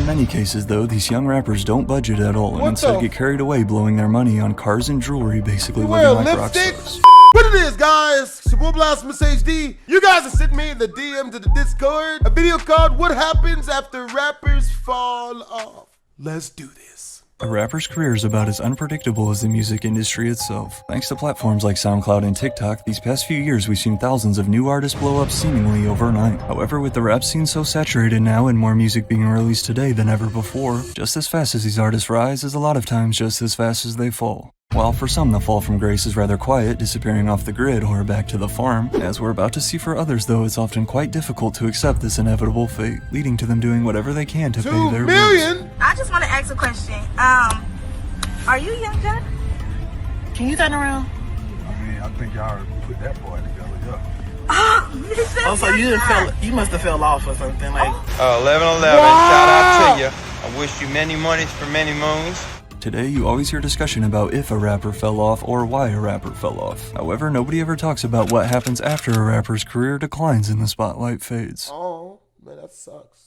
In many cases though, these young rappers don't budget at all and instead get carried away blowing their money on cars and jewelry, basically living like rock stars. What it is, guys? It's your boy Blasphemous HD. You guys are sending me in the DM to the Discord a video called What Happens After Rappers Fall Off. Let's do this. A rapper's career is about as unpredictable as the music industry itself. Thanks to platforms like SoundCloud and TikTok, these past few years we've seen thousands of new artists blow up seemingly overnight. However, with the rap scene so saturated now and more music being released today than ever before, just as fast as these artists rise is a lot of times just as fast as they fall. While for some the fall from grace is rather quiet, disappearing off the grid or back to the farm, as we're about to see for others though, it's often quite difficult to accept this inevitable fate, leading to them doing whatever they can to pay their bills. I just want to ask a question. Are you Young Jack? Can you turn around? I mean, I think y'all put that boy together, yeah. Oh, so you must have fell off or something like. 1111, shout out to you. I wish you many monies for many moons. Today, you always hear discussion about if a rapper fell off or why a rapper fell off. However, nobody ever talks about what happens after a rapper's career declines and the spotlight fades. Oh, man, that sucks.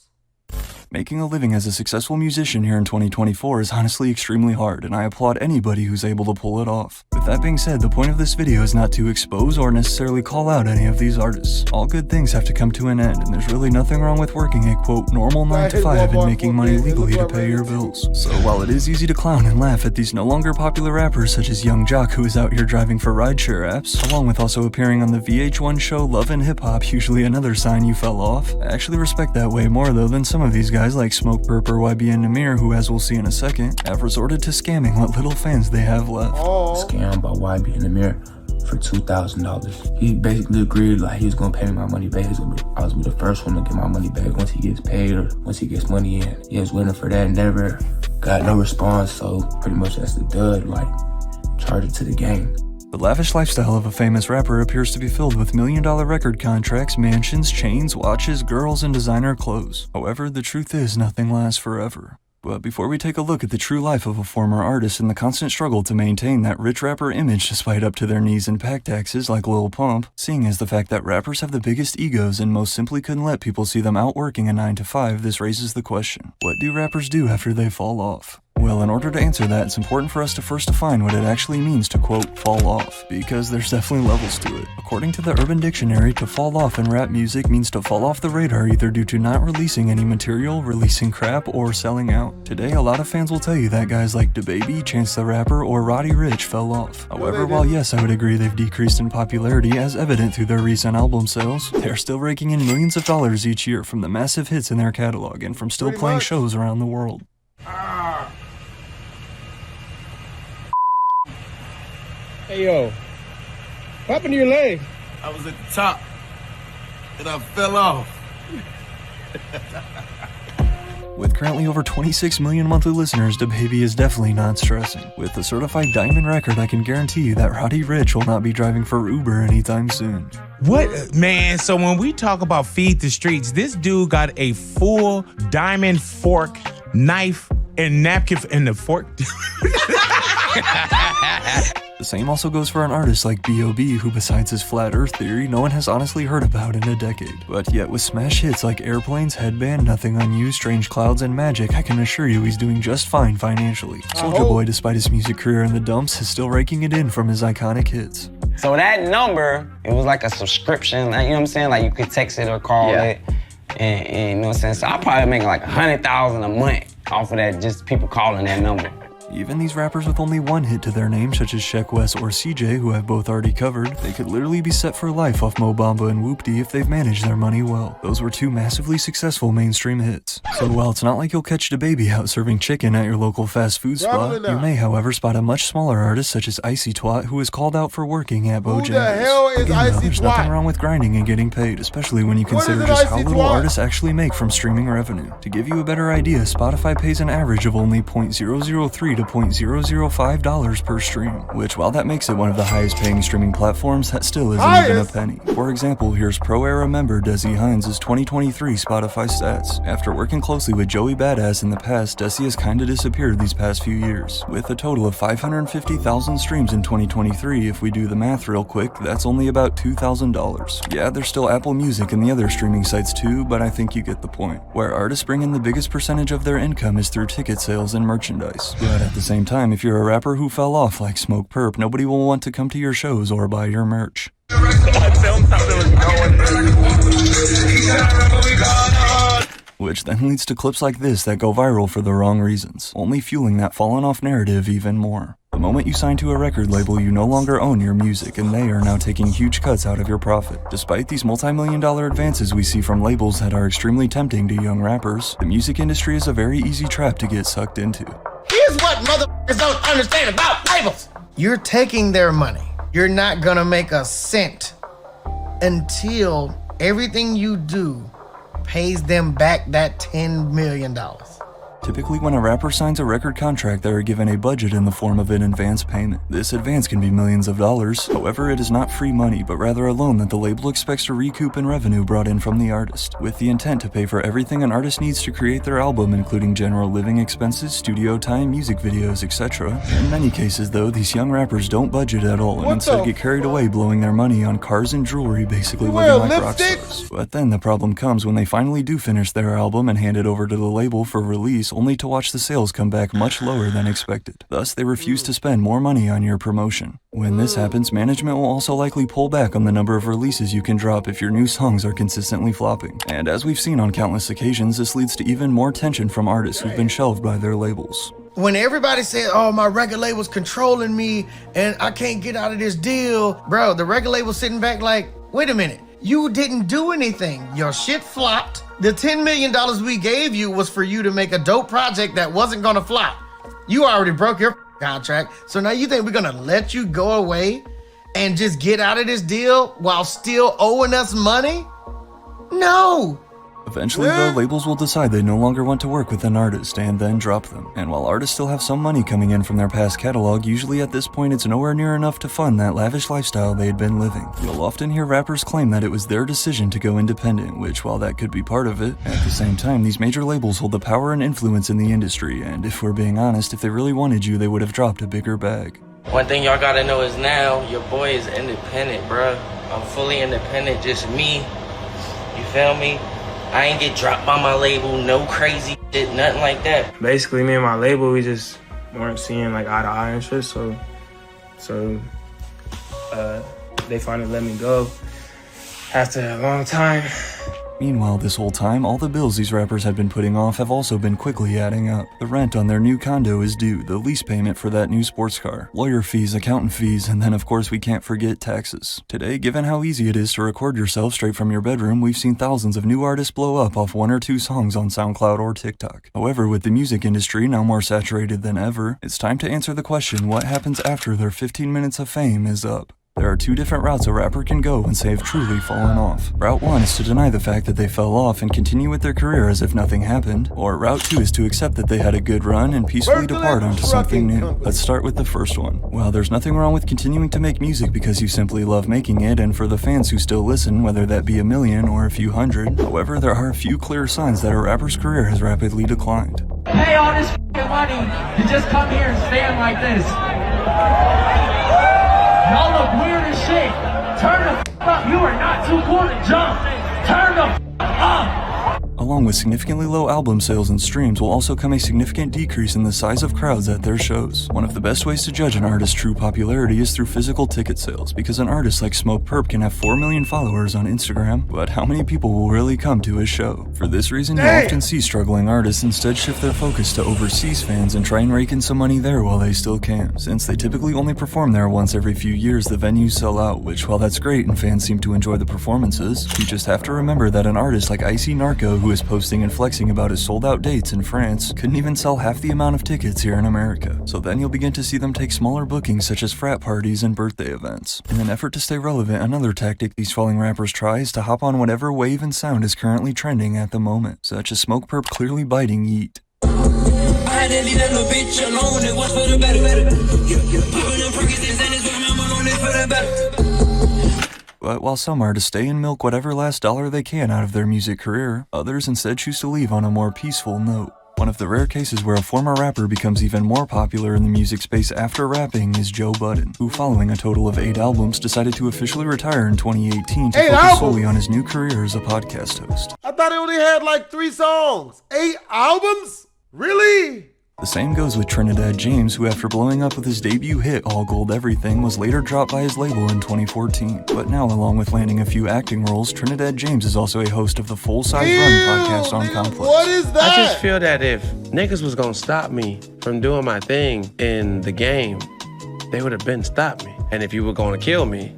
Making a living as a successful musician here in 2024 is honestly extremely hard, and I applaud anybody who's able to pull it off. With that being said, the point of this video is not to expose or necessarily call out any of these artists. All good things have to come to an end, and there's really nothing wrong with working a quote normal 9 to 5 and making money legally to pay your bills. So while it is easy to clown and laugh at these no longer popular rappers such as Young Jock, who is out here driving for rideshare apps, along with also appearing on the VH1 show Love and Hip Hop, usually another sign you fell off, I actually respect that way more though than some of these guys like smokepurpp or YB Nahmir, who, as we'll see in a second, have resorted to scamming what little fans they have left. Scammed by YB Nahmir for $2,000. He basically agreed like he was gonna pay me my money back. I was gonna be the first one to get my money back once he gets paid or once he gets money in. He was waiting for that, never got no response, so pretty much that's the dud, like charge it to the game. The lavish lifestyle of a famous rapper appears to be filled with million-dollar record contracts, mansions, chains, watches, girls, and designer clothes. However, the truth is nothing lasts forever. But before we take a look at the true life of a former artist and the constant struggle to maintain that rich rapper image despite up to their knees in pack taxes like Lil Pump, seeing as the fact that rappers have the biggest egos and most simply couldn't let people see them out working a 9 to 5, this raises the question, what do rappers do after they fall off? Well, in order to answer that, it's important for us to first define what it actually means to, quote, fall off, because there's definitely levels to it. According to the Urban Dictionary, to fall off in rap music means to fall off the radar either due to not releasing any material, releasing crap, or selling out. Today, a lot of fans will tell you that guys like dababy, Chance the Rapper, or Roddy Ricch fell off. However, while yes, I would agree they've decreased in popularity as evident through their recent album sales, they're still raking in millions of dollars each year from the massive hits in their catalog and from still playing shows around the world. Hey yo, what happened to your leg? I was at the top and I fell off. With currently over 26 million monthly listeners, dababy is definitely not stressing. With a certified diamond record, I can guarantee you that Roddy Ricch will not be driving for Uber anytime soon. What, man, so when we talk about feed the streets, this dude got a full diamond fork, knife, and napkin, and the fork. The same also goes for an artist like B.O.B., who besides his flat earth theory, no one has honestly heard about in a decade. But yet with smash hits like Airplanes, Headband, Nothing on You, Strange Clouds, and Magic, I can assure you he's doing just fine financially. Soulja Boy, despite his music career in the dumps, is still raking it in from his iconic hits. So that number, it was like a subscription, like, you know what I'm saying? Like you could text it or call it, and you know what I'm saying? So I'm probably making like $100,000 a month off of that, just people calling that number. Even these rappers with only one hit to their name, such as Sheck West or CJ, who I've both already covered, they could literally be set for life off Mo Bamba and Whoopty if they've managed their money well. Those were two massively successful mainstream hits. So while it's not like you'll catch dababy out serving chicken at your local fast food spot, you may however spot a much smaller artist such as Icy Twat, who is called out for working at Bojangles. Who the hell is Again, Icy though, there's Twat? nothing wrong with grinding and getting paid, especially when you consider just how little artists actually make from streaming revenue. To give you a better idea, Spotify pays an average of only $0.003 to $0.005 per stream, which while that makes it one of the highest paying streaming platforms, that still isn't even a penny. For example, here's Pro Era member Desi Hines' 2023 Spotify stats. After working closely with Joey Badass in the past, Desi has kinda disappeared these past few years. With a total of 550,000 streams in 2023, if we do the math real quick, that's only about $2,000. Yeah, there's still Apple Music and the other streaming sites too, but I think you get the point. Where artists bring in the biggest percentage of their income is through ticket sales and merchandise. But at the same time, if you're a rapper who fell off like smokepurpp, nobody will want to come to your shows or buy your merch. Which then leads to clips like this that go viral for the wrong reasons, only fueling that fallen off narrative even more. The moment you sign to a record label, you no longer own your music, and they are now taking huge cuts out of your profit. Despite these multi-million-dollar advances we see from labels that are extremely tempting to young rappers, the music industry is a very easy trap to get sucked into. Here's what motherfuckers don't understand about labels. You're taking their money. You're not gonna make a cent until everything you do pays them back that $10 million. Typically, when a rapper signs a record contract, they are given a budget in the form of an advance payment. This advance can be millions of dollars. However, it is not free money, but rather a loan that the label expects to recoup in revenue brought in from the artist, with the intent to pay for everything an artist needs to create their album, including general living expenses, studio time, music videos, etc. In many cases, though, these young rappers don't budget at all and instead get carried away blowing their money on cars and jewelry, basically living like rock stars. But then the problem comes when they finally do finish their album and hand it over to the label for release, only to watch the sales come back much lower than expected. Thus, they refuse to spend more money on your promotion. When this happens, management will also likely pull back on the number of releases you can drop if your new songs are consistently flopping. And as we've seen on countless occasions, this leads to even more tension from artists who've been shelved by their labels. When everybody said, oh, my record label's controlling me and I can't get out of this deal, bro, the record label's sitting back like, wait a minute, you didn't do anything. Your shit flopped. The $10 million we gave you was for you to make a dope project that wasn't gonna flop. You already broke your contract, so now you think we're gonna let you go away and just get out of this deal while still owing us money? No. Eventually, though, labels will decide they no longer want to work with an artist and then drop them. And while artists still have some money coming in from their past catalog, usually at this point it's nowhere near enough to fund that lavish lifestyle they had been living. You'll often hear rappers claim that it was their decision to go independent, which while that could be part of it, at the same time these major labels hold the power and influence in the industry, and if we're being honest, if they really wanted you, they would have dropped a bigger bag. One thing y'all gotta know is now your boy is independent, bruh. I'm fully independent, just me. You feel me? I ain't get dropped by my label, no crazy shit, nothing like that. Basically, me and my label, we just weren't seeing like eye to eye and shit, so they finally let me go after a long time. Meanwhile, this whole time, all the bills these rappers had been putting off have also been quickly adding up. The rent on their new condo is due, the lease payment for that new sports car, lawyer fees, accountant fees, and then of course we can't forget taxes. Today, given how easy it is to record yourself straight from your bedroom, we've seen thousands of new artists blow up off 1 or 2 songs on SoundCloud or TikTok. However, with the music industry now more saturated than ever, it's time to answer the question, what happens after their 15 minutes of fame is up? There are 2 different routes a rapper can go once they have truly fallen off. Route 1 is to deny the fact that they fell off and continue with their career as if nothing happened, or Route 2 is to accept that they had a good run and peacefully depart onto something new. Let's start with the first one. While there's nothing wrong with continuing to make music because you simply love making it, and for the fans who still listen, whether that be a million or a few hundred, however, there are a few clear signs that a rapper's career has rapidly declined. Pay all this money to just come here and stand like this. Y'all look weird as shit. Turn the up. You are not too cool to jump. Turn the up. Along with significantly low album sales and streams will also come a significant decrease in the size of crowds at their shows. One of the best ways to judge an artist's true popularity is through physical ticket sales, because an artist like smokepurpp can have 4 million followers on Instagram, but how many people will really come to his show? For this reason, you'll often see struggling artists instead shift their focus to overseas fans and try and rake in some money there while they still can. Since they typically only perform there once every few years, the venues sell out, which while that's great and fans seem to enjoy the performances, you just have to remember that an artist like Icy Narco, who is posting and flexing about his sold-out dates in France, couldn't even sell half the amount of tickets here in America. So then you'll begin to see them take smaller bookings such as frat parties and birthday events. In an effort to stay relevant, another tactic these falling rappers try is to hop on whatever wave and sound is currently trending at the moment, such as smokepurpp clearly biting Yeet. had to leave that little bitch alone. It was for the better. Popping them Perkins and it's when I'm alone, it's for the better. But while some artists stay and milk whatever last dollar they can out of their music career, others instead choose to leave on a more peaceful note. One of the rare cases where a former rapper becomes even more popular in the music space after rapping is Joe Budden, who following a total of 8 albums decided to officially retire in 2018 to focus solely on his new career as a podcast host. I thought he only had like 3 songs. 8 albums? Really? The same goes with Trinidad James, who after blowing up with his debut hit All Gold Everything was later dropped by his label in 2014. But now, along with landing a few acting roles, Trinidad James is also a host of the Full Size Run podcast on Complex. What is that? I just feel that if niggas was gonna stop me from doing my thing in the game, they would have been stopped me. And if you were gonna kill me,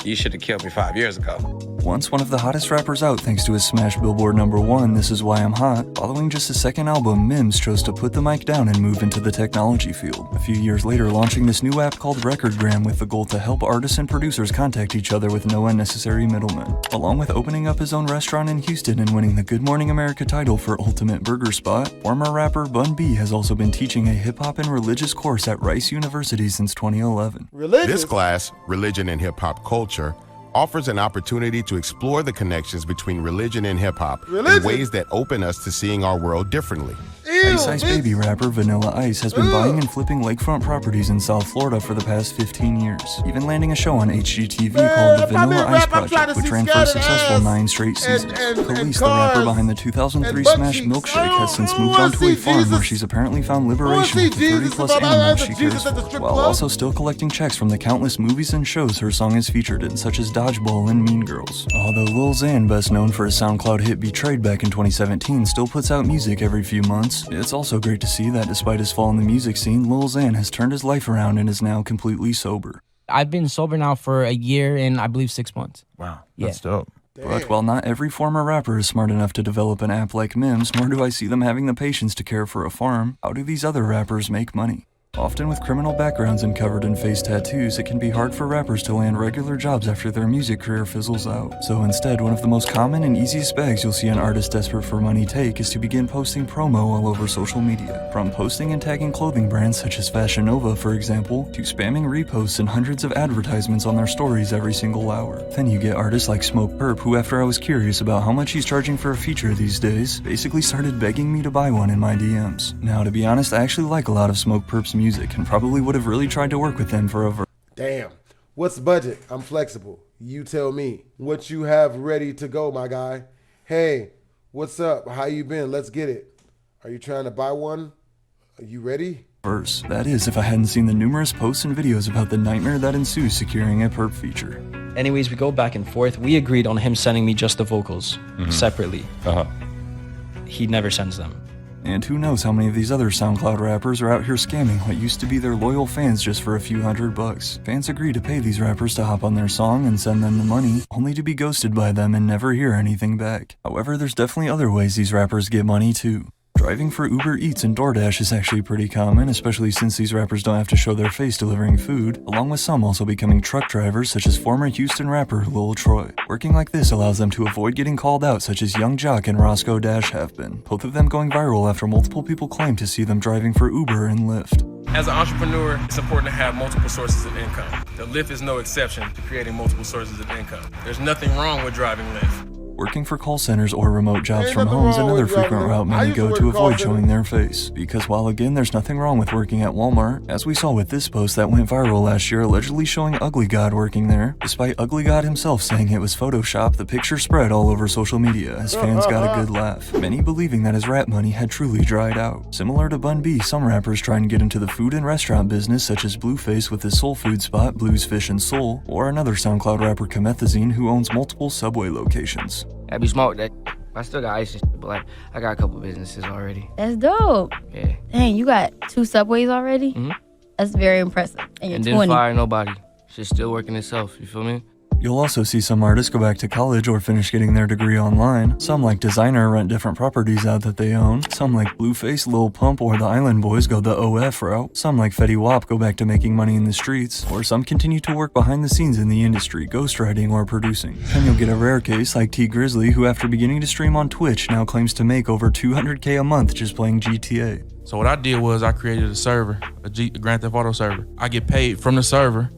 you should have killed me 5 years ago. Once one of the hottest rappers out thanks to his smash Billboard #1, This Is Why I'm Hot, following just his second album, Mims chose to put the mic down and move into the technology field. A few years later, launching this new app called Recordgram with the goal to help artists and producers contact each other with no unnecessary middlemen. Along with opening up his own restaurant in Houston and winning the Good Morning America title for Ultimate Burger Spot, former rapper Bun B has also been teaching a hip-hop and religious course at Rice University since 2011. This class, Religion and Hip Hop Culture, offers an opportunity to explore the connections between religion and hip-hop in ways that open us to seeing our world differently. Ice Ice Baby rapper Vanilla Ice has been buying and flipping lakefront properties in South Florida for the past 15 years, even landing a show on HGTV called The Vanilla Ice Project, which ran for a successful 9 straight seasons. Khalees, the rapper behind the 2003 smash Milkshake, has since moved on to a farm where she's apparently found liberation with the 30-plus animals she cares for, while also still collecting checks from the countless movies and shows her song is featured in, such as Dodgeball and Mean Girls. Although Lil Xan, best known for his SoundCloud hit Betrayed back in 2017, still puts out music every few months, it's also great to see that despite his fall in the music scene, Lil Xan has turned his life around and is now completely sober. I've been sober now for a year and I believe 6 months. Wow, that's dope. But while not every former rapper is smart enough to develop an app like Mims, nor do I see them having the patience to care for a farm, how do these other rappers make money? Often with criminal backgrounds and covered in face tattoos, it can be hard for rappers to land regular jobs after their music career fizzles out. So instead, one of the most common and easiest bags you'll see an artist desperate for money take is to begin posting promo all over social media. From posting and tagging clothing brands such as Fashion Nova, for example, to spamming reposts and hundreds of advertisements on their stories every single hour. Then you get artists like smokepurpp, who after I was curious about how much he's charging for a feature these days, basically started begging me to buy one in my DMs. Now, to be honest, I actually like a lot of smokepurpp's music and probably would have really tried to work with them for a Damn. What's the budget? I'm flexible. You tell me what you have ready to go, my guy. Hey, what's up? How you been? Let's get it. Are you trying to buy one? Are you ready? verse. That is, if I hadn't seen the numerous posts and videos about the nightmare that ensues securing a perp feature. Anyways, we go back and forth. We agreed on him sending me just the vocals separately. He never sends them. And who knows how many of these other SoundCloud rappers are out here scamming what used to be their loyal fans just for a few $100. Fans agree to pay these rappers to hop on their song and send them the money, only to be ghosted by them and never hear anything back. However, there's definitely other ways these rappers get money too. Driving for Uber Eats and DoorDash is actually pretty common, especially since these rappers don't have to show their face delivering food, along with some also becoming truck drivers such as former Houston rapper Lil Troy. Working like this allows them to avoid getting called out such as Young Jock and Roscoe Dash have been, both of them going viral after multiple people claim to see them driving for Uber and Lyft. As an entrepreneur, it's important to have multiple sources of income. The Lyft is no exception to creating multiple sources of income. There's nothing wrong with driving Lyft. Working for call centers or remote jobs from home is another frequent route many go to avoid showing their face. Because while again there's nothing wrong with working at Walmart, as we saw with this post that went viral last year allegedly showing Ugly God working there, despite Ugly God himself saying it was Photoshop, the picture spread all over social media as fans got a good laugh, many believing that his rap money had truly dried out. Similar to Bun B, some rappers try and get into the food and restaurant business such as Blueface with his soul food spot Blues Fish and Soul, or another SoundCloud rapper Comethazine who owns multiple Subway locations. I be smoked that. I still got ice and shit, but like I got a couple businesses already. That's dope. Yeah. Dang, you got 2 Subways already? That's very impressive. And you're And 20. didn't fire nobody. Shit's still working itself. You feel me? You'll also see some artists go back to college or finish getting their degree online. Some like Designer rent different properties out that they own. Some like Blueface, Lil Pump, or the Island Boys go the OF route. Some like Fetty Wap go back to making money in the streets. Or some continue to work behind the scenes in the industry, ghostwriting or producing. Then you'll get a rare case like T Grizzly, who after beginning to stream on Twitch now claims to make over $200K a month just playing GTA. So what I did was I created a server, a Grand Theft Auto server. I get paid from the server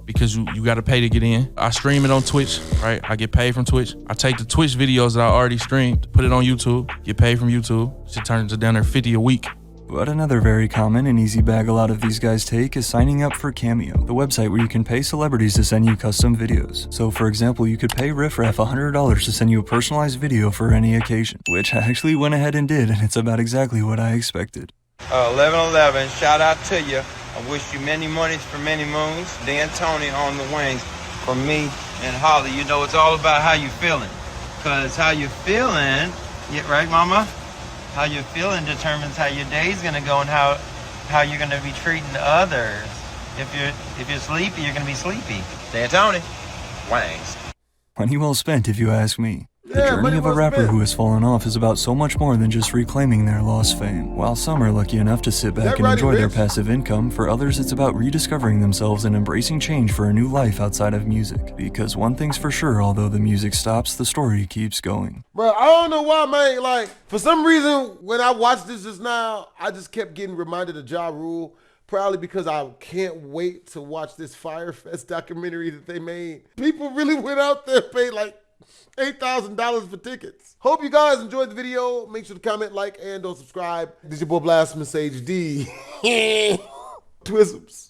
because you got to pay to get in. I stream it on Twitch, right? I get paid from Twitch. I take the Twitch videos that I already streamed, put it on YouTube, get paid from YouTube. Shit turns to down there 50 a week. But another very common and easy bag a lot of these guys take is signing up for Cameo, the website where you can pay celebrities to send you custom videos. So for example, you could pay Riff Raff $100 to send you a personalized video for any occasion, which I actually went ahead and did, and it's about exactly what I expected. 1111, shout out to you. I wish you many monies for many moons. Dan Tony on the wings. From me and Holly, you know it's all about how you feeling. Cause how you feeling, yeah, right mama? How you feeling determines how your day's gonna go and how you're gonna be treating others. If you're sleepy, you're gonna be sleepy. Dan Tony, wings. Money well spent if you ask me. The Yeah, journey money of a well rapper spent. who has fallen off is about so much more than just reclaiming their lost fame. While some are lucky enough to sit back that and right, enjoy their Rich? passive income, for others it's about rediscovering themselves and embracing change for a new life outside of music. Because one thing's for sure, although the music stops, the story keeps going. Bro, I don't know why, man. Like, for some reason, when I watched this just now, I just kept getting reminded of Ja Rule. Probably because I can't wait to watch this Firefest documentary that they made. People really went out there and paid like $8,000 for tickets. Hope you guys enjoyed the video. Make sure to comment, like, and don't subscribe. This is your boy Blasphemous HD. Twisms.